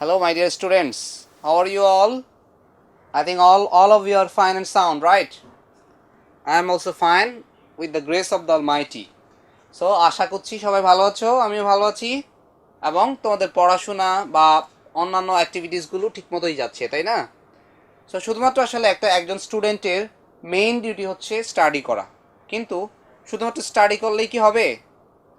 Hello, my dear students. How are you all? I think all of you are fine and sound, right? I am also fine with the grace of the Almighty. So, আশা করছি সবাই ভালো আছো, আমিও ভালো আছি এবং তোমাদের পড়াশোনা বা অন্যান্য অ্যাক্টিভিটিসগুলো ঠিকমতোই যাচ্ছে, তাই না? সো শুধুমাত্র আসলে একজন স্টুডেন্টের মেইন ডিউটি হচ্ছে স্টাডি করা। কিন্তু শুধুমাত্র স্টাডি করলেই কি হবে?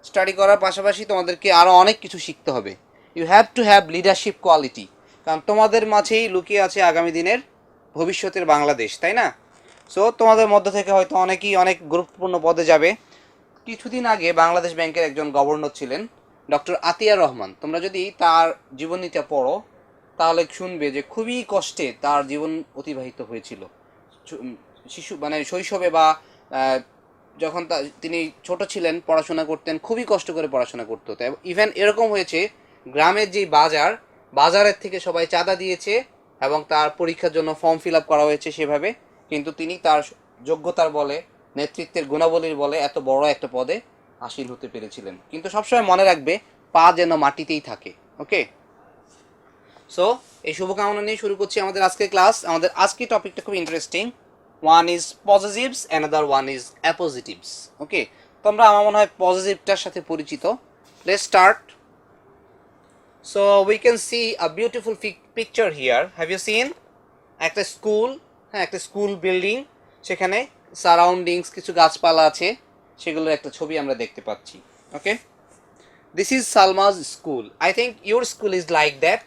স্টাডি করার পাশাপাশি তোমাদেরকে আরও অনেক কিছু শিখতে হবে। You have to have leadership quality, কারণ তোমাদের মাঝেই লুকিয়ে আছে আগামী দিনের ভবিষ্যতের বাংলাদেশ, তাই না? সো তোমাদের মধ্য থেকে হয়তো অনেকেই অনেক গুরুত্বপূর্ণ পদে যাবে। কিছুদিন আগে বাংলাদেশ ব্যাংকের একজন গভর্নর ছিলেন ডক্টর আতিয়ার রহমান। তোমরা যদি তার জীবনীটা পড়ো তাহলে শুনবে যে খুবই কষ্টে তার জীবন অতিবাহিত হয়েছিল। শিশু মানে শৈশবে বা যখন তিনি ছোট ছিলেন পড়াশোনা করতেন, খুবই কষ্ট করে পড়াশোনা করতে হতো। ইভেন এরকম হয়েছে গ্রামের যে বাজারের থেকে সবাই চাঁদা দিয়েছে এবং তার পরীক্ষার জন্য ফর্ম ফিল আপ করা হয়েছে সেভাবে, কিন্তু তিনি তার যোগ্যতার বলে, নেতৃত্বের গুণাবলীর বলে এত বড় একটা পদে আসীন হতে পেরেছিলেন। কিন্তু সবসময় মনে রাখবে, পা যেন মাটিতেই থাকে। ওকে, সো এই শুভকামনা নিয়ে শুরু করছি আমাদের আজকের ক্লাস। আমাদের আজকের টপিকটা খুব interesting. One is possessives, another one is appositives. Okay, তোমরা আমার মনে হয় পজিটিভটার সাথে পরিচিত। Let's start. So we can see a beautiful picture here. Have you seen? একটা স্কুল, হ্যাঁ, একটা স্কুল বিল্ডিং, সেখানে সারাউন্ডিংস কিছু গাছপালা আছে, সেগুলোর একটা ছবি আমরা দেখতে পাচ্ছি। Okay, this is Salma's school. I think your school is like that.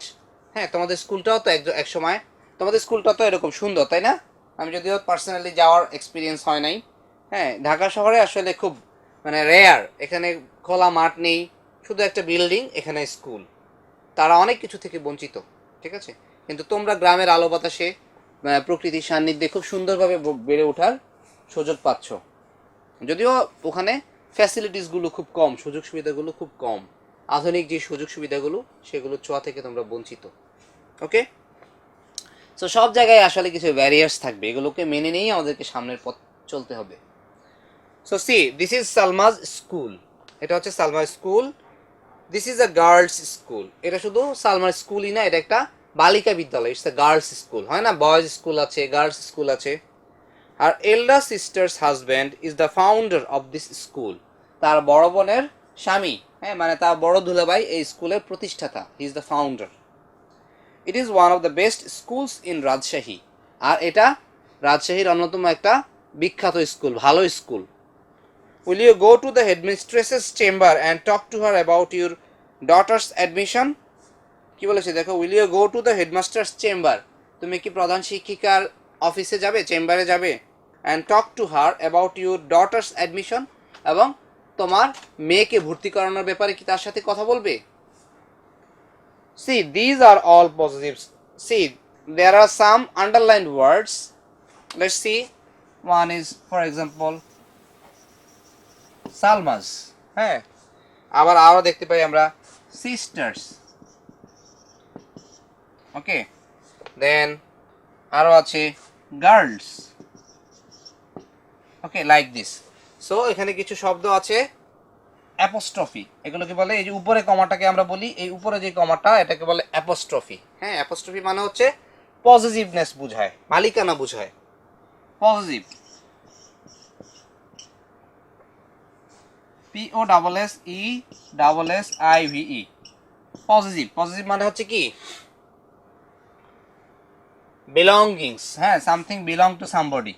হ্যাঁ, তোমাদের স্কুলটাও তো এক সময়, তোমাদের স্কুলটা তো এরকম সুন্দর, তাই না? আমি যদিও পার্সোনালি যাওয়ার এক্সপিরিয়েন্স হয় নাই। হ্যাঁ, ঢাকা শহরে আসলে খুব রেয়ার, এখানে খোলা মাঠ নেই, শুধু একটা বিল্ডিং, এখানে স্কুল। তারা অনেক কিছু থেকে বঞ্চিত, ঠিক আছে? কিন্তু তোমরা গ্রামের আলো বাতাসে প্রকৃতির সান্নিধ্যে খুব সুন্দরভাবে বেড়ে ওঠার সুযোগ পাচ্ছ। যদিও ওখানে ফ্যাসিলিটিসগুলো খুব কম, সুযোগ সুবিধাগুলো খুব কম, আধুনিক যে সুযোগ সুবিধাগুলো সেগুলো ছোঁয়া থেকে তোমরা বঞ্চিত। ওকে, সো সব জায়গায় আসলে কিছু ব্যারিয়ার্স থাকবে, এগুলোকে মেনে নিয়েই আমাদেরকে সামনের পথ চলতে হবে। So see, this is Salma's school. এটা হচ্ছে Salma school. This is a girls school. এটা শুধু সালমার স্কুলই না, এটা একটা বালিকা বিদ্যালয়। It's a girls school. হয় না, বয়েজ স্কুল আছে, গার্লস স্কুল আছে। আর elder sister's husband is the founder of this school. তার বড় বোনের স্বামী, হ্যাঁ, মানে তার বড় দুলাভাই এই স্কুলের প্রতিষ্ঠাতা। He is the founder. It is one of the best schools in Rajshahi. আর এটা রাজশাহীর অন্যতম একটা বিখ্যাত স্কুল, ভালো school. Will you go to the headmistress's chamber and talk to her about your daughter's admission? কি বলেছে দেখো, will you go to the headmaster's chamber? তুমি কি প্রধান শিক্ষিকার অফিসে যাবে, চেম্বারে যাবে? And talk to her about your daughter's admission, এবং তোমার মেয়েকে ভর্তি করানোর ব্যাপারে কি তার সাথে কথা বলবে? See, these are all positives. See, there are some underlined words. Let's see. One is, for example, Salma's. হ্যাঁ, আবার আরও দেখতে পাই আমরা সিস্টার্স। ওকে, দেন আরও আছে girls. Okay, like this. So এখানে কিছু শব্দ আছে অ্যাপোস্ট্রফি, এগুলোকে বলে, এই যে উপরে কমাটাকে আমরা বলি, এই উপরে যে কমাটা এটাকে বলে অ্যাপোস্ট্রফি। হ্যাঁ, অ্যাপোস্ট্রফি মানে হচ্ছে পজিটিভনেস বুঝায়, মালিকানা বুঝায়। Positive, POSSESSIVE, positive. পজিটিভ মানে হচ্ছে কি, বিলঙ্গিংস। হ্যাঁ, something belong to somebody.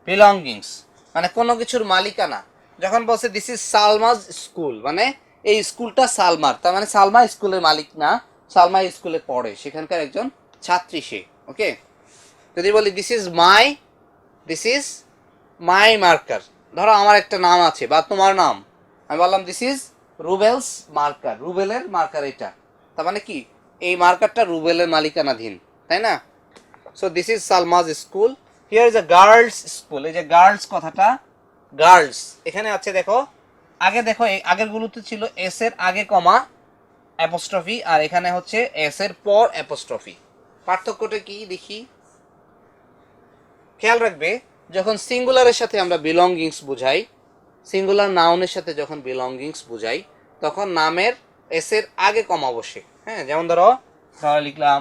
Belongings মানে কোনো কিছুর মালিকানা। যখন বলছে দিস ইজ সালমাজ স্কুল, মানে এই স্কুলটা সালমার, তার মানে সালমা স্কুলের মালিক না, সালমা স্কুলে পড়ে, সেখানকার একজন ছাত্রী সে। ওকে, যদি বলি দিস ইজ মাই মার্কার, ধরো আমার একটা নাম আছে বা তোমার নাম, আমি বললাম দিস ইজ রুবেলস মার্কার, রুবেলের মার্কার এটা, তার মানে কি এই মার্কারটা রুবেলের মালিকানাধীন, তাই না? So this is Salma's school. Here is a girls school. এই যে গার্লস কথাটা, গার্লস এখানে আছে দেখো, আগে দেখো এই আগেরগুলোতে ছিল এস এর আগে কমা অ্যাপোস্ট্রফি, আর এখানে হচ্ছে এস এর পর অ্যাপোস্ট্রফি। পার্থক্যটা কি দেখি, খেয়াল রাখবে, যখন সিঙ্গুলারের সাথে আমরা বিলঙ্গিংস বুঝাই, সিঙ্গুলার নাউনের সাথে যখন বিলঙ্গিংস বোঝাই তখন নামের এস এর আগে কমা বসে। হ্যাঁ, যেমন ধরো লিখলাম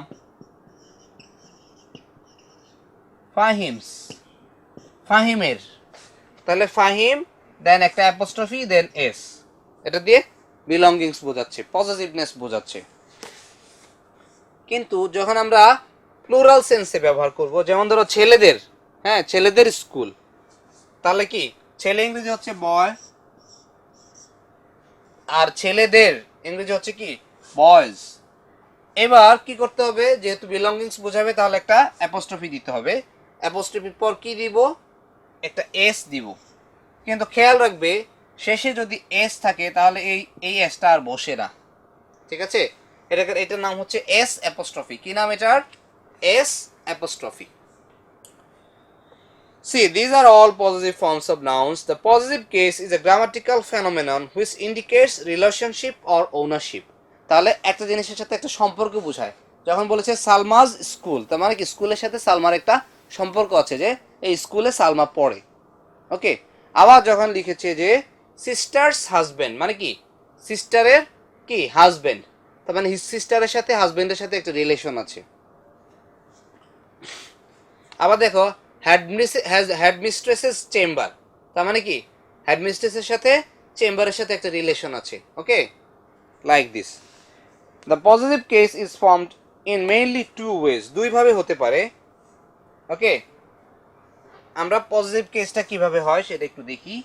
ফাহিমস, ফাহিমের, তাহলে ফাহিম দেন একটা অ্যাপোস্ট্রফি দেন এস, এটা দিয়ে বিলঙ্গিংস বোঝাচ্ছে, পজিটিভনেস বোঝাচ্ছে। কিন্তু যখন আমরা প্লুরাল সেন্সে ব্যবহার করব, যেমন ধরো ছেলেদের, হ্যাঁ ছেলেদের স্কুল, তাহলে কি ছেলে ইংরেজি হচ্ছে বয়, আর ছেলেদের ইংরেজি হচ্ছে কি বয়েজ। এবার কি করতে হবে, যেহেতু বিলঙ্গিংস বোঝাবে তাহলে একটা অ্যাপোস্ট্রফি দিতে হবে। অ্যাপোস্ট্রফির পর কি দিব, একটা এস দিব। কিন্তু খেয়াল রাখবে শেষে যদি এস থাকে তাহলে এই এসটা আর বসে না, ঠিক আছে? এটার নাম হচ্ছে এস অ্যাপোস্ট্রফি। কি নাম এটার? S apostrophe. See, these are all possessive forms of nouns. The possessive case is a grammatical phenomenon which indicates relationship or ownership. তাহলে একটা জিনিসের সাথে একটা সম্পর্ক বোঝায়। যখন বলেছে সালমাজ স্কুল, তার মানে কি স্কুলের সাথে সালমার একটা সম্পর্ক আছে, যে এই স্কুলে সালমা পড়ে। ওকে। আবার যখন লিখেছে যে সিস্টার্স হাজবেন্ড, মানে কি সিস্টারের কি হাজবেন্ড, তার মানে সিস্টারের সাথে হাজবেন্ডের সাথে একটা রিলেশন আছে। আবার দেখো হেডমিস্ট্রেসেস চেম্বার, তার মানে কি হেডমিস্ট্রেসের সাথে চেম্বারের সাথে একটা রিলেশন আছে। Okay, like this. The possessive case is formed in mainly two ways, দুইভাবে হতে পারে। ওকে, আমরা পজিটিভ কেসটা কিভাবে হয় সেটা একটু দেখি।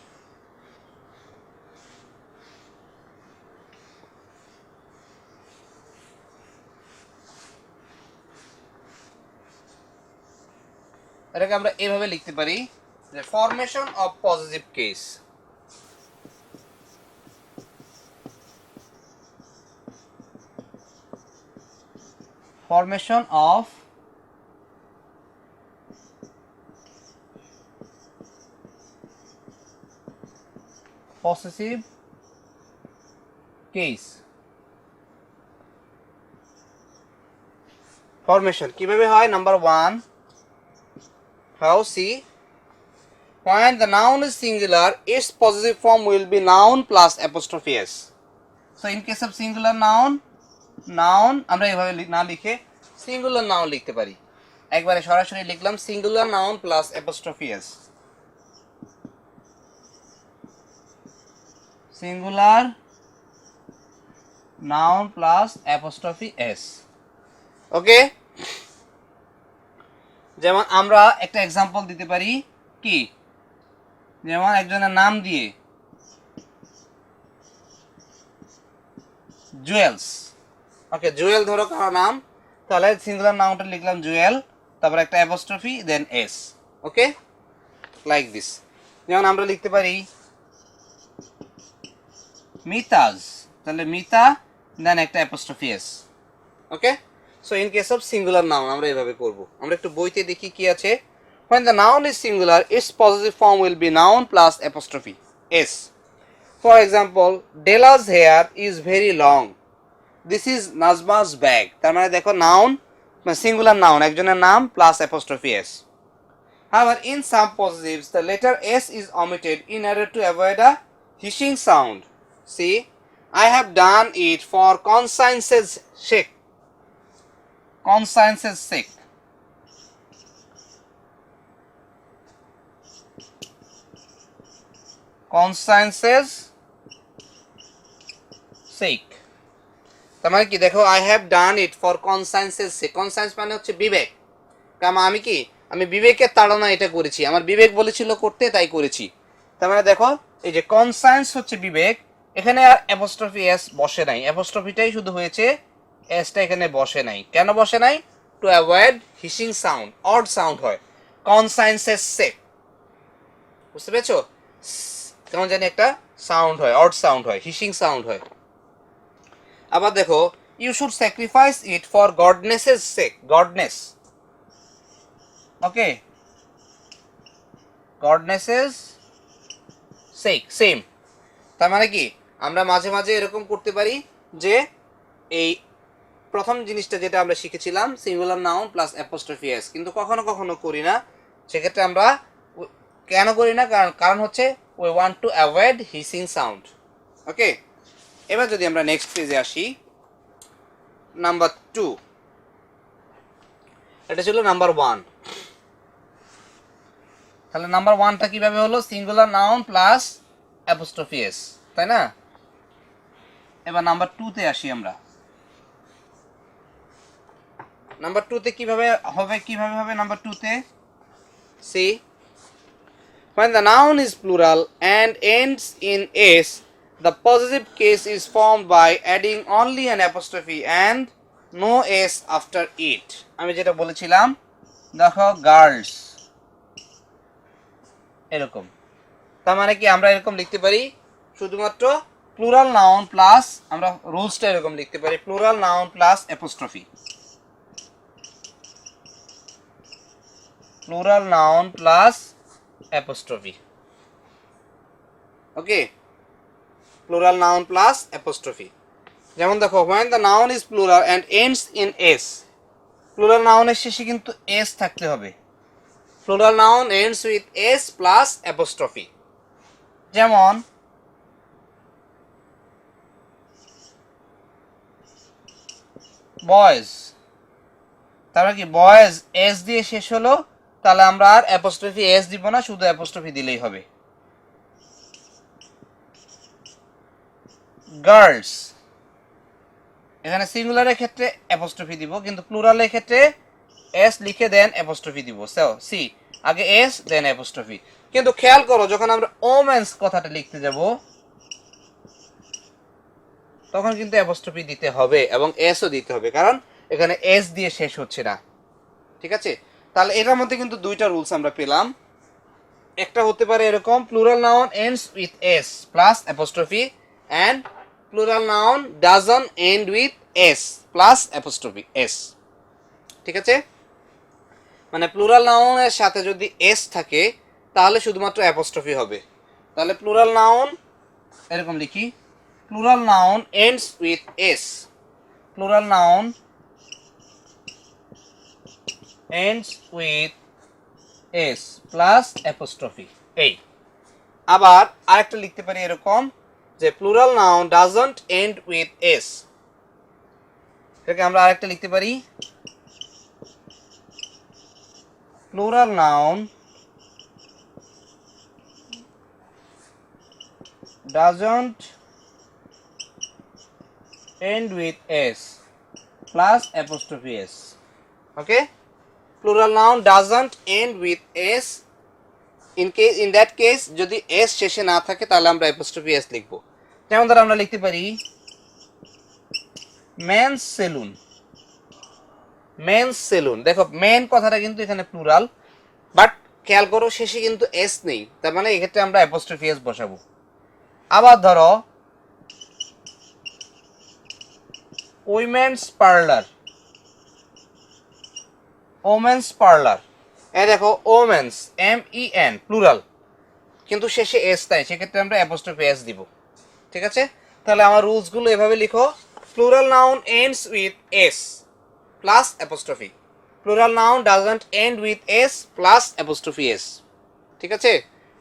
এটাকে আমরা এভাবে লিখতে পারি যে formation of positive case. Formation of possessive case. Formation কিভাবে হয়? Number 1, how see, when the noun is singular its possessive form will be noun plus apostrophe s. So in case of singular noun, আমরা এভাবে না লিখে singular noun লিখতে পারি। একবারে সরাসরি লিখলাম singular noun plus apostrophe S, singular noun plus apostrophe S. Okay, যেমন আমরা একটা এক্সাম্পল দিতে পারি কি, যেমন একজনের নাম দিয়ে জুয়েলস। ওকে, জুয়েল ধরো কারো নাম, তাহলে সিঙ্গুলার নাউনটা লিখলাম জুয়েল, তারপর একটা apostrophe then s. Okay, like this. যেমন আমরা লিখতে পারি মিতাজ, তাহলে মিতা দেন একটা apostrophe S. Okay, so in case of singular noun আমরা এভাবে করব। আমরা একটু বইতে দেখি কি আছে। when the noun is singular its possessive form will be noun plus apostrophe s. For example, Dela's hair is very long, this is Nazma's bag। তার মানে দেখো নাউন সিঙ্গুলার নাউন, একজনের নাম plus apostrophe S. However, in some possessives the letter s is omitted in order to avoid a hissing sound. See, I have done it for conscience's sake, conscience's sake। conscience's sake, তার মানে কি দেখো I have done it for conscience's sake। conscience মানে হচ্ছে বিবেক। কারণ আমি কি, আমি বিবেকের তাড়না এটা করেছি, আমার বিবেক বলেছিল করতে তাই করেছি। তার মানে দেখো এই যে কনসায়েন্স হচ্ছে বিবেক, এখানে আর অ্যাপোস্ট্রফি এস বসে নাই, অ্যাপোস্ট্রফিটাই শুধু হয়েছে, এসটা এখানে বসে নাই। কেন বসে নাই? To avoid hissing sound, odd sound হয় কনসায়েন্সের সেক। বুঝতে পেরেছো? কেমন জানি একটা সাউন্ড হয়, অড সাউন্ড হয়, হিসিং সাউন্ড হয়। আবার দেখো you should sacrifice it for গডনেসের সেক, গডনেস। ওকে, গডনেসের সেক, সেম। তার মানে কি আমরা মাঝে মাঝে এরকম করতে পারি যে এই প্রথম জিনিসটা যেটা আমরা শিখেছিলাম singular noun plus apostrophe S, কিন্তু কখনো কখনো করি না। সেক্ষেত্রে আমরা কেন করি না? কারণ হচ্ছে we want to avoid hissing sound. ওকে, এবার যদি আমরা নেক্সট পেজে আসি, নাম্বার 2, এটা ছিল নাম্বার 1। তাহলে নাম্বার 1টা কিভাবে হলো? Singular noun plus apostrophe S, তাই না? এবার নাম্বার 2তে আসি আমরা। নাম্বার 2তে কিভাবে হবে নাম্বার 2তে? See, when the noun is plural and ends in s, the possessive case is formed by adding only an apostrophe and no s after it. আমি যেটা বলেছিলাম, দেখো গার্লস, এরকম। তার মানে কি আমরা এরকম লিখতে পারি, শুধুমাত্র প্লুরাল নাউন প্লাস, আমরা রুলসটা এরকম লিখতে পারি, plural noun plus apostrophe, plural noun plus apostrophe. Okay, plural noun plus apostrophe. যেমন দেখো, when the noun is plural and ends in s, plural নাউনের শেষে কিন্তু s থাকতে হবে। Plural noun ends with s plus apostrophe. যেমন boys, তারপরে কি বয়েজ এস দিয়ে শেষ হলো, তাহলে আমরা আর অ্যাপোস্ট্রফি এস দিব না, শুধু অ্যাপোস্ট্রফি দিলেই হবে। গার্লস, এখানে সিঙ্গুলারের ক্ষেত্রে অ্যাপোস্ট্রফি দিব, কিন্তু প্লুরালের ক্ষেত্রে এস লিখে দেন অ্যাপোস্ট্রফি দিব। সো সি, আগে এস দেন অ্যাপোস্ট্রফি। কিন্তু খেয়াল করো, যখন আমরা ওমেন্স কথাটা লিখতে যাব তখন কিন্তু অ্যাপোস্ট্রফি দিতে হবে এবং এসও দিতে হবে, কারণ এখানে এস দিয়ে শেষ হচ্ছে না। ঠিক আছে, তাহলে এটার মধ্যে কিন্তু দুইটা রুলস আমরা পেলাম। একটা হতে পারে এরকম, plural noun ends with S plus apostrophe and plural noun doesn't end with S plus apostrophe S. ঠিক আছে, মানে প্লুরাল নাউনের সাথে যদি এস থাকে তাহলে শুধুমাত্র অ্যাপোস্ট্রফি হবে। তাহলে প্লুরাল নাউন এরকম লিখি, plural noun ends with S, plural noun ends with S plus apostrophe. এই আবার আরেকটা লিখতে পারি এরকম, যে plural noun doesn't end with S, এটাকে আমরা আরেকটা লিখতে পারি, plural noun doesn't end with s plus apostrophe s. Okay, plural noun doesn't end with s, in that case যদি s শেষে না থাকে তাহলে আমরা apostrophe s লিখব। যেমন ধর আমরা লিখতে পারি মেন্স সেলুন, মেন্স সেলুন। দেখো মেন কথাটা কিন্তু এখানে প্লুরাল, বাট খেয়াল করো শেষে কিন্তু s নেই, তার মানে এক্ষেত্রে আমরা apostrophe s বসাবো। আবার ধরো উইমেন্স পার্লার, ওমেন্স পার্লার, এই দেখো ওমেন্স MEN প্লুরাল, কিন্তু শেষে এস তাই, সেক্ষেত্রে আমরা অ্যাপোস্ট্রফি এস দিব। ঠিক আছে, তাহলে আমার রুলসগুলো এভাবে লিখো, plural noun ends with S plus apostrophe, plural noun doesn't end with S plus apostrophe S. ঠিক আছে,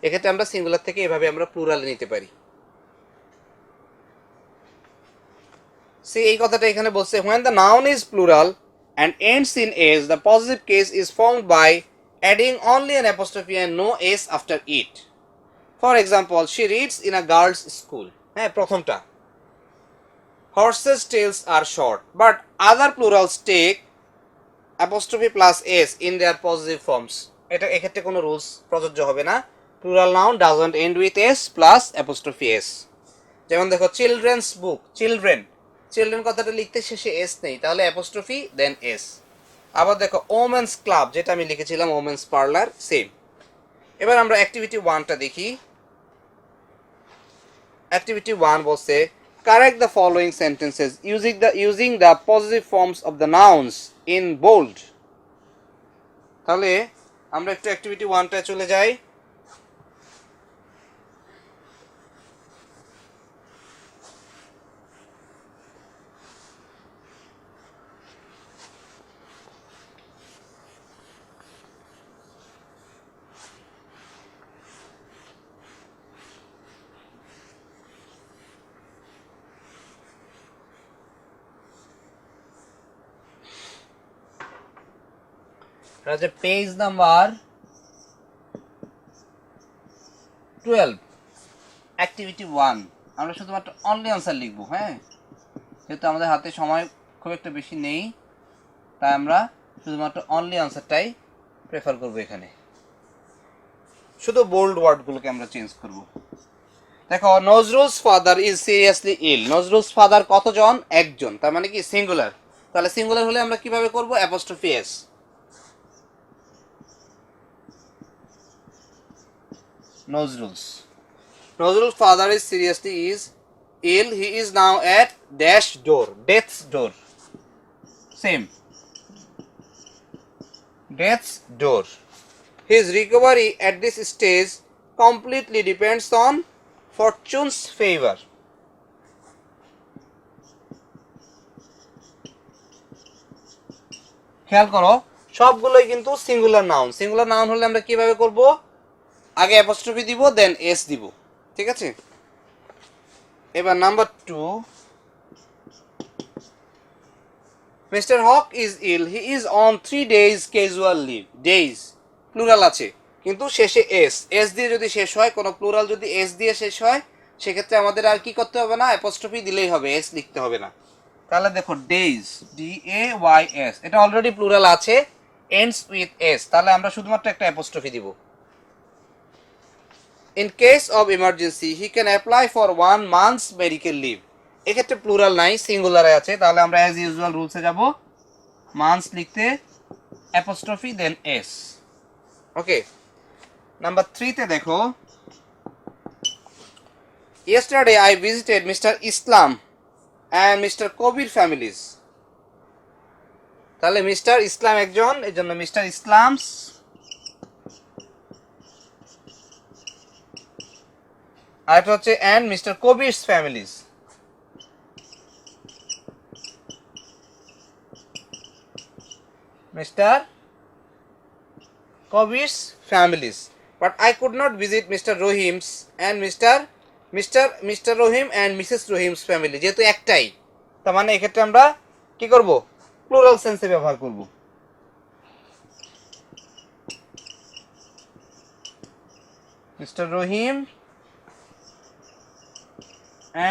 এক্ষেত্রে আমরা সিঙ্গুলার থেকে এভাবে আমরা প্লুরালে নিতে পারি। সে এই কথাটা এখানে বলছে, when the noun is plural and ends in s, the possessive case is formed by adding only an apostrophe and no s after it. For example, she reads in a girls school. হ্যাঁ, প্রথমটা, horses tails are short, but other plurals take apostrophe plus s in their possessive forms. এটা এক্ষেত্রে কোনো rules প্রযোজ্য হবে না, plural noun doesn't end with s plus apostrophe s. যেমন দেখো চিলড্রেন্স বুক, চিলড্রেন, চিলড্রেন কথাটা লিখতে শেষে এস নেই, তাহলে অ্যাপোস্ট্রফি দেন এস। আবার দেখো ওমেন্স ক্লাব, যেটা আমি লিখেছিলাম ওমেন্স পার্লার, সেম। এবার আমরা অ্যাক্টিভিটি 1টা দেখি। অ্যাক্টিভিটি 1 বলছে correct the following sentences using the positive forms of the nouns in bold. তাহলে আমরা একটু অ্যাক্টিভিটি 1টায় চলে যাই। এটা হচ্ছে পেজ নাম্বার 12 অ্যাক্টিভিটি 1। আমরা শুধুমাত্র অনলি আনসার লিখবো। হ্যাঁ, যেহেতু আমাদের হাতে সময় খুব একটা বেশি নেই, তাই আমরা শুধুমাত্র অনলি আনসারটাই প্রেফার করব। এখানে শুধু বোল্ড ওয়ার্ডগুলোকে আমরা চেঞ্জ করব। দেখো, Nazrul's father is seriously ill. Nazrul's father কতজন? একজন, তার মানে কি সিঙ্গুলার। তাহলে সিঙ্গুলার হলে আমরা কিভাবে করব? Apostrophe S. Nazrul's, Nazrul's father is seriously is ill. He is now at dash door, death's door. Same, death's door. His recovery at this stage completely depends on fortune's favor. খেয়াল করো, সবগুলোই কিন্তু সিঙ্গুলার নাউন। সিঙ্গুলার নাউন হলে আমরা কিভাবে করব? আগে apostrophe দিব, দেন এস দিব। ঠিক আছে, এবার number 2, Mister Haque is ill. He is on 3 days casual leave. Days plural আছে, কিন্তু শেষে এস। এস দিয়ে যদি শেষ হয়, কোনো প্লুরাল যদি এস দিয়ে শেষ হয়, সেক্ষেত্রে আমাদের আর কি করতে হবে না, অ্যাপোস্ট্রফি দিলেই হবে, এস লিখতে হবে না। তাহলে দেখো, ডেইজ, DAYS, এটা অলরেডি প্লুরাল আছে, এন্ডস উইথ এস, তাহলে আমরা শুধুমাত্র একটা অ্যাপোস্ট্রফি দিব। In case of emergency he can apply for 1 month's medical leave. এক্ষেত্রে প্লুরাল নাই, সিঙ্গুলারে আছে, তাহলে আমরা অ্যাজ ইউজুয়াল রুলসে যাব, মান্থস লিখতে অ্যাপোস্ট্রফি দেন এস। ওকে, নাম্বার 3 তে দেখো, yesterday I visited Mr. Islam and Mr. Kobir families. তাহলে মিস্টার ইসলাম একজন, এর জন্য মিস্টার ইসলামস, আর এটা হচ্ছে and Mr. Kobir's families. Mr. Kobir's families. But I could not visit Mr. Rohim's and Mr. Rohim and Mrs. Rohim's family. যেহেতু একটাই, তার মানে এক্ষেত্রে আমরা কি করব? প্লুরাল সেন্সে ব্যবহার করব। Mr. Rohim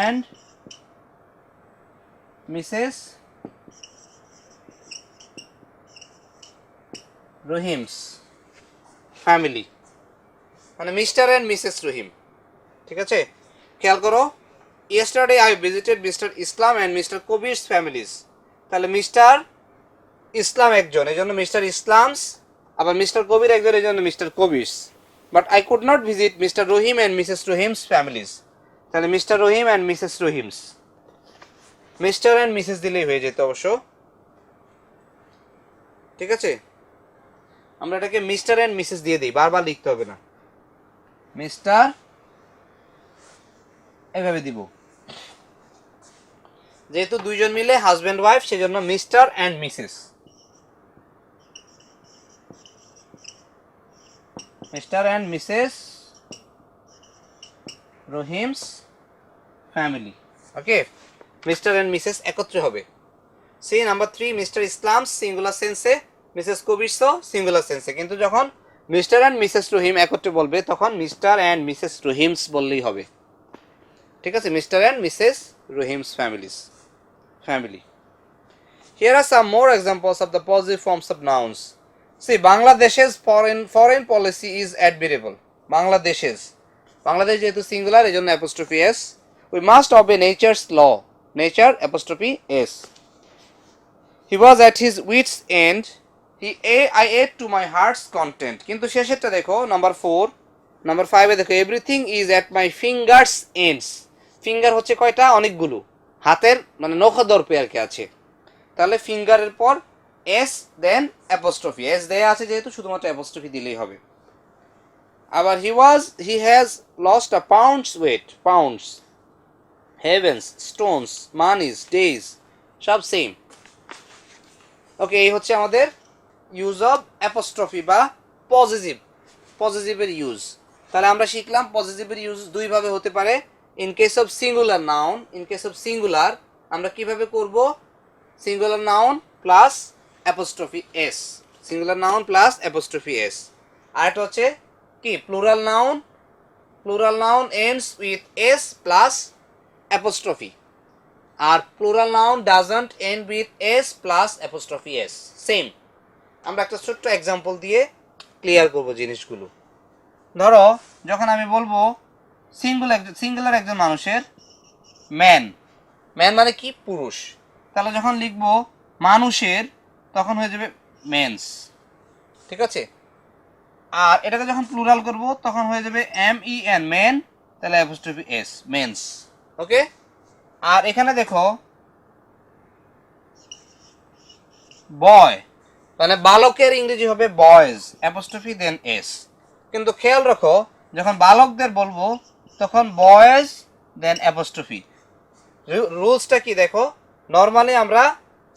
and Mrs. Rohim's family, মানে মিস্টার এন্ড মিসেস রহিম। ঠিক আছে, খেয়াল করো, yesterday I visited Mr. Islam and Mr. Kobir's families. তাহলে মিস্টার ইসলাম একজন, এই জন্য মিস্টার ইসলামস, আবার মিস্টার কবির একজন, এই জন্য Mr Kabir's. But I could not visit Mr Rahim and Mrs Rahim's families. তাহলে Mr Rahim and Mrs Rahim's, Mr and Mrs দিলেই হয়ে যেত অবশ্য। ঠিক আছে, আমরা এটাকে মিস্টার অ্যান্ড মিসেস দিয়ে দিই, বারবার লিখতে হবে না। মিস্টার এভাবে দিব, যেহেতু দুইজন মিলে হাজব্যান্ড ওয়াইফ, সেজন্য mister and Mrs. Mister and Mrs Rahim's family. Okay, mister and Mrs একত্রে হবে। সি নাম্বার 3, মিস্টার ইসলাম সিঙ্গুলার সেন্সে, মিসেস কবিরসও সিঙ্গুলার সেন্সে, কিন্তু যখন মিস্টার অ্যান্ড মিসেস রহিম একত্রে বলবে, তখন মিস্টার অ্যান্ড মিসেস রহিমস বললেই হবে। ঠিক আছে, mister and Mrs Rahim's families, family. Here are some more examples of the positive forms of nouns. See, Bangladesh's foreign policy is admirable. Bangladesh যেহেতু সিঙ্গুলার, এই জন্য apostrophe S. We must obey nature's law. Nature apostrophe S. He was at his wit's end. I ate to my heart's content. কিন্তু শেষেরটা দেখো, number 4, number 5 এ দেখো, everything is at my fingers ends. Finger হচ্ছে কয়টা? অনেকগুলো, হাতের মানে নখদর্পে আর কি আছে। তাহলে ফিঙ্গারের পর এস দেন অ্যাপোস্ট্রফি, এস দেয়া আছে যেহেতু, শুধুমাত্র অ্যাপোস্ট্রফি দিলেই হবে। আবার he has lost a pound's weight. Pounds, heavens, stones, monies, days, সব সেম। ওকে, এই হচ্ছে আমাদের ইউজ অফ অ্যাপোস্ট্রফি বা পজিটিভের ইউজ। তাহলে আমরা শিখলাম পজিটিভের ইউজ দুইভাবে হতে পারে। In case of singular noun, in case of singular আমরা কিভাবে করব? Singular noun plus apostrophe S. Singular noun plus apostrophe S. আর এটা হচ্ছে কি plural noun, plural noun ends with S plus apostrophe, আর plural noun doesn't end with S plus apostrophe S. Same. আমরা একটা ছোট্ট এক্সাম্পল দিয়ে ক্লিয়ার করব জিনিসগুলো। ধরো যখন আমি বলবো সিঙ্গুলার একজন মানুষের ম্যান, ম্যান মানে কি পুরুষ, তাহলে যখন লিখবো মানুষের তখন হয়ে যাবে মেন্স, ঠিক আছে। আর এটাকে যখন প্লুরাল করব তখন হয়ে যাবে MEN মেন, তাহলে অ্যাপোস্ট্রফি এস মেন্স, ওকে। আর এখানে দেখো বয়, মানে বালকের ইংরেজি হবে বয়েজ, অ্যাপোস্ট্রফি দেন এস। কিন্তু খেয়াল রাখো যখন বালকদের বলবো তখন বয়েজ দেন অ্যাপোস্ট্রফি। রুলসটা কি দেখো, নর্মালি আমরা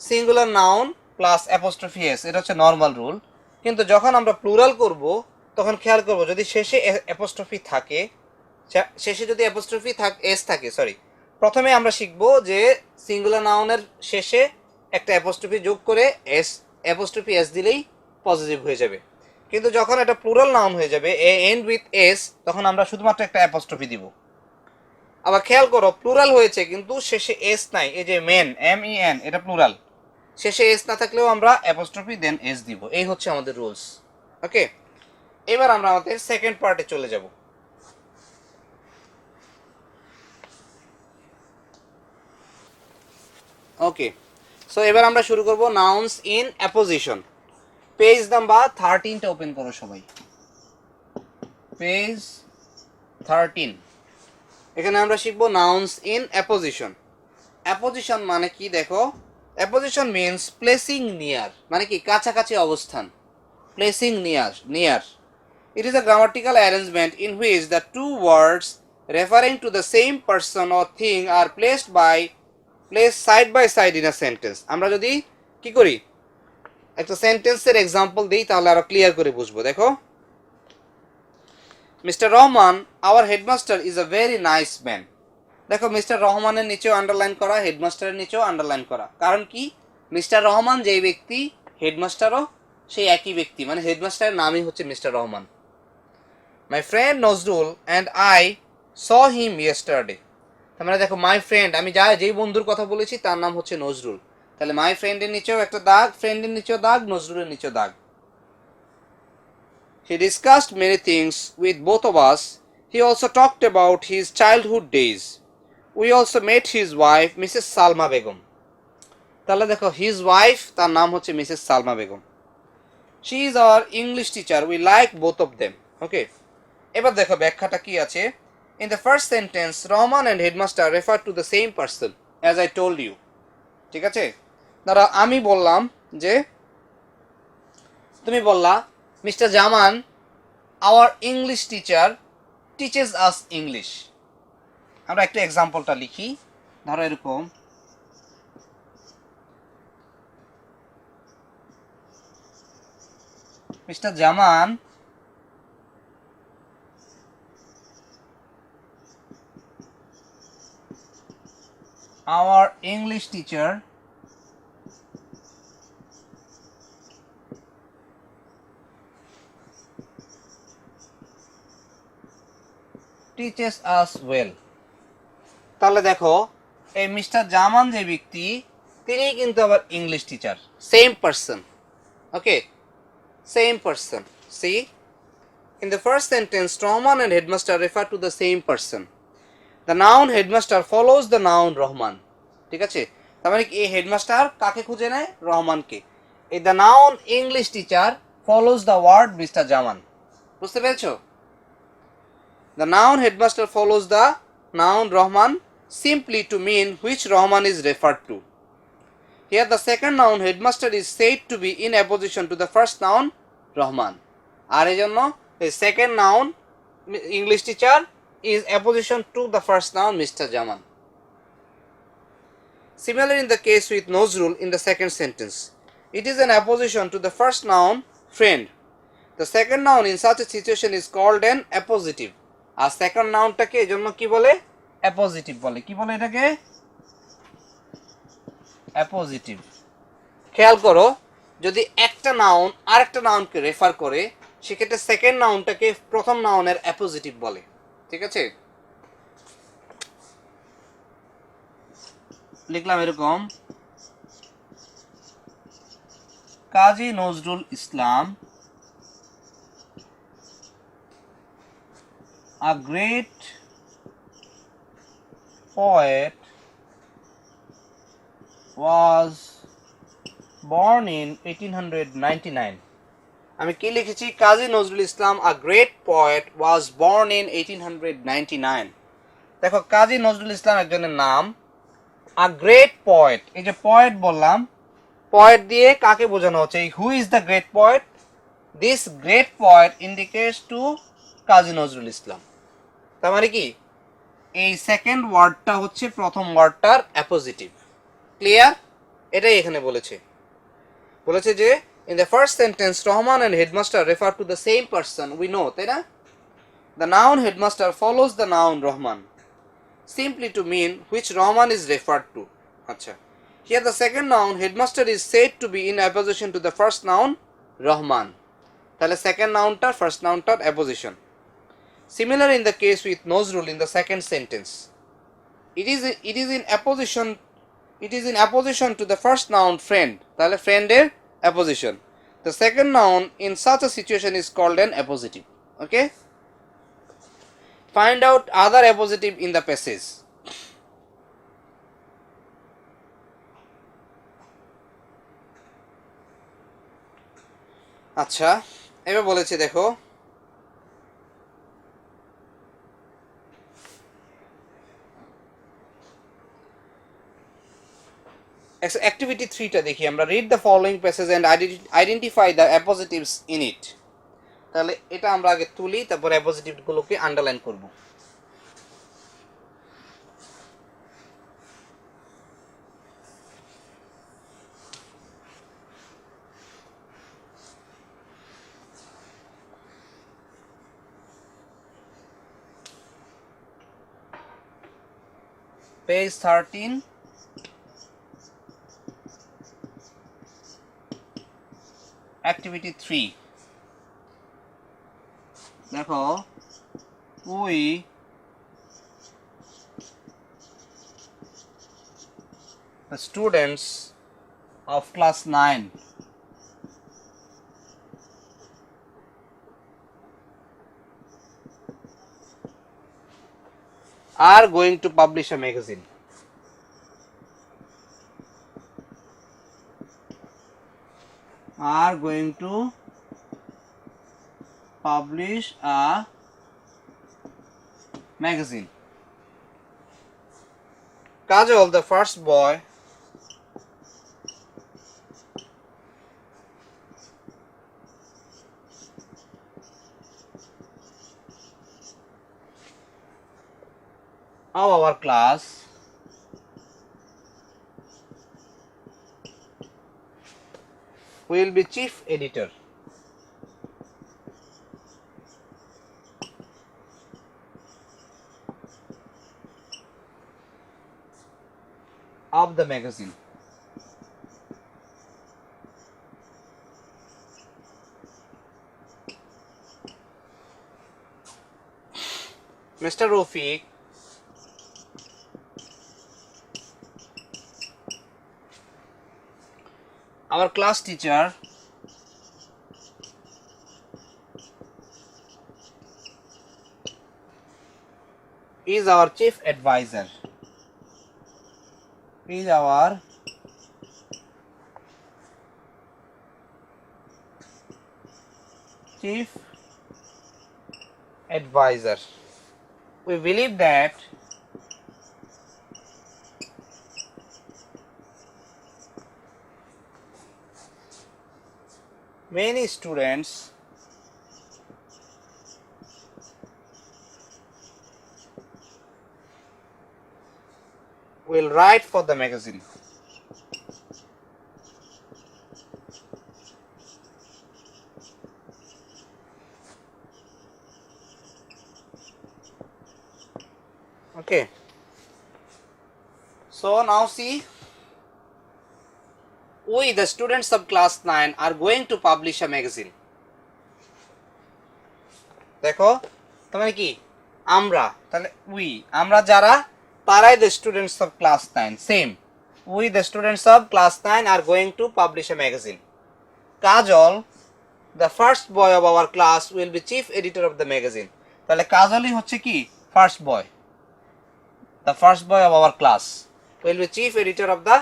singular noun plus apostrophe S, এটা হচ্ছে নর্মাল রুল। কিন্তু যখন আমরা প্লুরাল করব তখন খেয়াল করব যদি শেষে অ্যাপোস্ট্রফি থাকে, শেষে যদি অ্যাপোস্ট্রফি এস থাকে, সরি, প্রথমে আমরা শিখব যে সিঙ্গুলার নাউনের শেষে একটা অ্যাপোস্ট্রফি যোগ করে এস, অ্যাপোস্ট্রফি এস দিলেই পজিটিভ হয়ে যাবে। কিন্তু যখন এটা প্লুরাল নাউন হয়ে যাবে এন্ড উইথ এস, তখন আমরা শুধুমাত্র একটা অ্যাপোস্ট্রফি দিব। আবার খেয়াল করো প্লুরাল হয়েছে কিন্তু শেষে এস নাই, এই যে মেন MEN এটা প্লুরাল, শেষে এস না থাকলেও আমরা অ্যাপোস্ট্রফি দেন এস দিব। এই হচ্ছে আমাদের রুলস, ওকে। এবার আমরা আমাদের সেকেন্ড পার্টে চলে যাব। ওকে, সো এবার আমরা শুরু করব nouns in apposition. Page number 13টা ওপেন করো সবাই, পেজ 13। এখানে আমরা শিখব নাউন্স ইন অ্যাপোজিশন। অ্যাপোজিশন মানে কি দেখো, অ্যাপোজিশন মিন্স প্লেসিং নিয়ার, মানে কি কাছাকাছি অবস্থান, placing near. It is a grammatical arrangement in which the two words referring to the same person or thing are placed side by side in a sentence. আমরা যদি কি করি একটা সেন্টেন্সের এক্সাম্পল দিই তাহলে আরো ক্লিয়ার করে বুঝবো। দেখো, mister Rahman our headmaster is a very nice man. দেখো মিস্টার রহমানের নিচেও আন্ডারলাইন করা, হেডমাস্টারের নিচেও আন্ডারলাইন করা, কারণ কি মিস্টার রহমান যেই ব্যক্তি, হেডমাস্টারও সেই একই ব্যক্তি, মানে হেডমাস্টারের নামই হচ্ছে mister Rahman. My friend Nazrul and I saw him yesterday. তার মানে দেখো মাই ফ্রেন্ড, আমি যেই বন্ধুর কথা বলেছি তার নাম হচ্ছে নজরুল, তাহলে মাই ফ্রেন্ডের নিচেও একটা দাগ, ফ্রেন্ডের নিচেও দাগ, নজরুলের নিচেও দাগ। He discussed many things with both of us. He also talked about his childhood days. We also met his wife, Mrs. Salma Begum. তাহলে দেখো his wife, তার নাম হচ্ছে Mrs Salma Begum. She is our English teacher. We like both of them. Okay. এবার দেখো ব্যাখ্যাটা কি আছে। In the first sentence, Rahman and headmaster refer to the same person, as I told you. ঠিক আছে, ধরো আমি বললাম যে, তুমি বললা mister Zaman our English teacher teaches us English. আমরা একটু এক্সাম্পলটা লিখি, ধরো এরকম, mister Zaman our English teacher teaches us well. তাহলে দেখো এই মিস্টার জামান যে ব্যক্তি, তিনি কিন্তু আবার English teacher, same person, okay, same person. See, in the first sentence Rahman and headmaster refer to the same person. The noun headmaster follows the noun Rahman. ঠিক আছে, তার মানে এই হেডমাস্টার কাকে খুঁজে নেয়, রহমানকে। এই the noun English teacher follows the word Mr. Jaman. বুঝতে পেরেছো? The noun headmaster follows the noun Rahman simply to mean which Rahman is referred to. Here the second noun headmaster is said to be in opposition to the first noun Rahman. আর এই জন্য the second noun English teacher is opposition to the first noun Mr. Jaman. Similarly in the case with Nozrul in the second sentence, it is an opposition to the first noun friend. The second noun in such a situation is called an appositive. আর second নাউনটাকে এই জন্য কি বলে, appositive বলে। কি বলে এটাকে, অ্যাপোজিটিভ। খেয়াল করো যদি একটা নাউন আরেকটা নাউনকে রেফার করে সেক্ষেত্রে সেকেন্ড নাউনটাকে প্রথম নাউনের অ্যাপোজিটিভ বলে। ঠিক আছে, লিখলাম এরকম, কাজী নজরুল ইসলাম a great poet was born in 1899। আমি কি লিখেছি, কাজী নজরুল ইসলাম a great poet was born in 1899। দেখো কাজী নজরুল ইসলাম একজনের নাম, a great poet, এই যে পয়েট বললাম, পয়েট দিয়ে কাকে বোঝানো হচ্ছে, who is the great poet, this great poet indicates to Kazi Nazrul Islam. তার মানে কি এই সেকেন্ড ওয়ার্ডটা হচ্ছে প্রথম ওয়ার্ডটার অ্যাপোজিটিভ। ক্লিয়ার? এটাই এখানে বলেছে, বলেছে যে in the first sentence Rahman and headmaster refer to the same person, we know, তাই না? The noun headmaster follows the noun Rahman simply to mean which Rahman is referred to. আচ্ছা, here the second noun headmaster is said to be in opposition to the first noun Rahman, তাহলে second nounটার first nounটার opposition. Similar in the case with Nozrul in the second sentence, it is in opposition to the first noun friend, তাহলে friend এর opposition. The second noun in such a situation is called an appositive. Okay, find out other appositive in the passage. আচ্ছা, এবার বলেছে দেখো, activity 3টা দেখি আমরা, read the following passage and identify the অ্যাপোজিটিভস in it. তাহলে এটা আমরা আগে তুলি, তারপর অ্যাপোজিটিভগুলোকে আন্ডারলাইন করব। Page 13, activity 3। দেখো, we the students of class 9 are going to publish a magazine. Are going to publish a magazine. Kajol, the first boy, of our class will be chief editor. Of the magazine. Mr. Rafiq, our class teacher, is our chief advisor. Is our chief advisor. We believe that many students will write for the magazine. Okay, so now see, we the students of class 9 are going to publish a magazine. দেখো তাহলে কি আমরা, তাহলে we আমরা যারা, তারাই the students of class 9, same we the students of class 9 are going to publish a magazine. Kajal, the first boy of our class, will be chief editor of the magazine. তাহলে কাজলই হচ্ছে কি first boy, the first boy of our class will be chief editor of the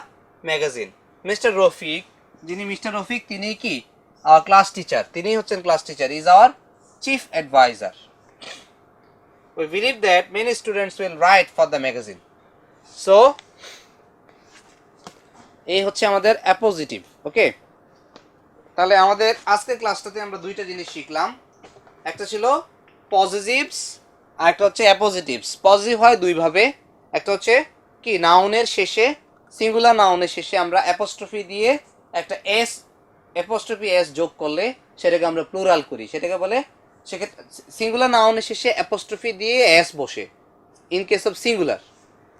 magazine. Mr. Rafiq, যিনি mister Rafiq, তিনি কি our class teacher, তিনি হচ্ছেন class teacher, is our chief advisor. We believe that many students will write for the magazine. So এই হচ্ছে আমাদের appositive. ওকে, তাহলে আমাদের আজকের ক্লাসটাতে আমরা দুইটা জিনিস শিখলাম, একটা ছিল পজিটিভস আর একটা হচ্ছে অ্যাপোজিটিভস। পজিটিভ হয় দুইভাবে, একটা হচ্ছে কি নাউনের শেষে, সিঙ্গুলার নাউনের শেষে আমরা অ্যাপোস্ট্রফি দিয়ে একটা এস, অ্যাপোস্ট্রফি এস যোগ করলে সেটাকে আমরা প্লুরাল করি, সেটাকে বলে, সেক্ষেত্রে সিঙ্গুলার নাউনের শেষে অ্যাপোস্ট্রফি দিয়ে এস বসে ইন কেস অফ সিঙ্গুলার,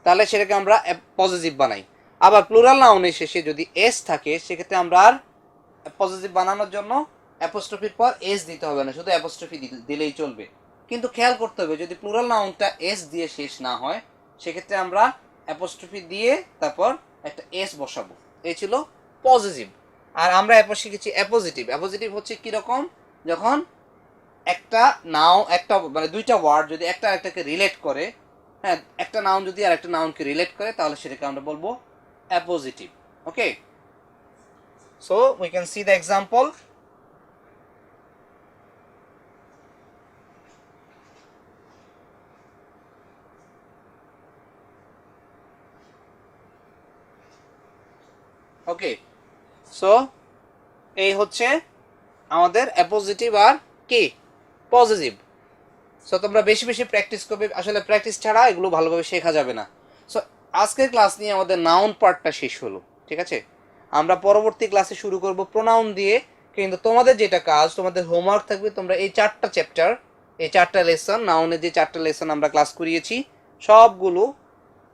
তাহলে সেটাকে আমরা পজিটিভ বানাই। আবার প্লুরাল নাউনের শেষে যদি এস থাকে সেক্ষেত্রে আমরা আর পজিটিভ বানানোর জন্য অ্যাপোস্ট্রফির পর এস দিতে হবে না, শুধু অ্যাপোস্ট্রফি দিলেই চলবে। কিন্তু খেয়াল করতে হবে যদি প্লুরাল নাউনটা এস দিয়ে শেষ না হয় সেক্ষেত্রে আমরা অ্যাপোস্ট্রফি দিয়ে তারপর একটা এস বসাবো। এই ছিল পজিটিভ। আর আমরা এরপর শিখেছি অ্যাপোজিটিভ। অ্যাপোজিটিভ হচ্ছে কীরকম, যখন একটা একটা মানে দুইটা ওয়ার্ড যদি একটা আরেকটাকে রিলেট করে, হ্যাঁ, একটা নাউন যদি আর একটা নাউনকে রিলেট করে তাহলে সেটাকে আমরা বলবো appositive. Okay, so we can see the example. Okay, so এই হচ্ছে আমাদের অ্যাপোজিটিভ আর কি পজিটিভ। সো তোমরা বেশি বেশি প্র্যাকটিস করবে, আসলে প্র্যাকটিস ছাড়া এগুলো ভালোভাবে শেখা যাবে না। সো আজকের ক্লাস নিয়ে আমাদের নাউন পার্টটা শেষ হলো, ঠিক আছে। আমরা পরবর্তী ক্লাসে শুরু করব প্রোনাউন দিয়ে। কিন্তু তোমাদের যেটা কাজ, তোমাদের হোমওয়ার্ক থাকবে, তোমরা এই 4টা চ্যাপ্টার, এই 4টা লেসন, নাউনের যে 4টা লেসন আমরা ক্লাস করিয়েছি সবগুলো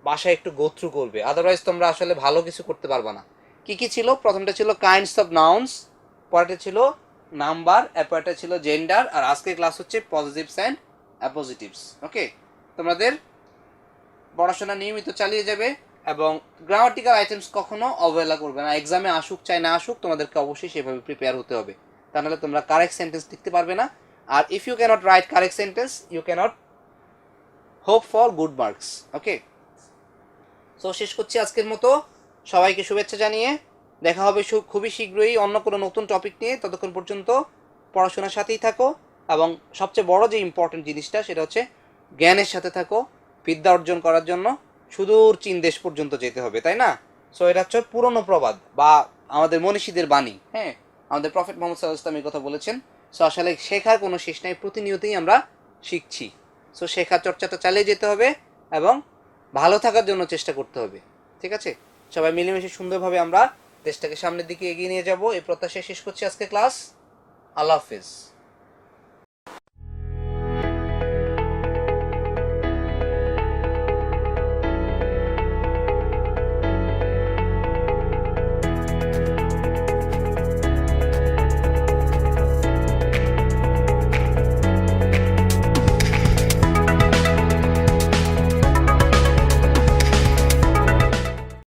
বাসায় একটু গো থ্রু করবে, আদারওয়াইজ তোমরা আসলে ভালো কিছু করতে পারবে না। কি কি ছিল, প্রথমটা ছিল কাইন্ডস অফ নাউন্স, পরেরটা ছিল নাম্বার, এরপরটা ছিল জেন্ডার, আর আজকের ক্লাস হচ্ছে পজিটিভস অ্যান্ড অ্যাপোজিটিভস। ওকে, তোমাদের পড়াশোনা নিয়মিত চালিয়ে যাবে এবং গ্রামাটিক্যাল আইটেমস কখনো অবহেলা করবে না। এক্সামে আসুক চাই না আসুক তোমাদেরকে অবশ্যই সেভাবে প্রিপেয়ার হতে হবে, তা নাহলে তোমরা কারেক্ট সেন্টেন্স লিখতে পারবে না। আর if you cannot write correct sentence you cannot hope for good marks. Okay, so শেষ করছি আজকের মতো। সবাইকে শুভেচ্ছা জানিয়ে দেখা হবে খুবই শীঘ্রই অন্য কোনো নতুন টপিক নিয়ে। ততক্ষণ পর্যন্ত পড়াশোনার সাথেই থাকো এবং সবচেয়ে বড় যে ইম্পর্টেন্ট জিনিসটা সেটা হচ্ছে জ্ঞানের সাথে থাকো। বিদ্যা অর্জন করার জন্য সুদূর চীন দেশ পর্যন্ত যেতে হবে, তাই না? সো এটা হচ্ছে পুরনো প্রবাদ বা আমাদের মনীষীদের বাণী। হ্যাঁ, আমাদের প্রফেট মোহাম্মদ সাল্লাল্লাহু আলাইহি ওয়াসাল্লাম এই কথা বলেছেন। সো আসলে শেখার কোনো শেষ নাই, প্রতিনিয়তই আমরা শিখছি। সো শেখার চর্চাটা চালিয়ে যেতে হবে এবং ভালো থাকার জন্য চেষ্টা করতে হবে, ঠিক আছে? সবাই মিলেমিশে সুন্দরভাবে আমরা দেশটাকে সামনের দিকে এগিয়ে নিয়ে যাব, এই প্রত্যাশায় শেষ করছি আজকে ক্লাস। আল্লাহ হাফেজ।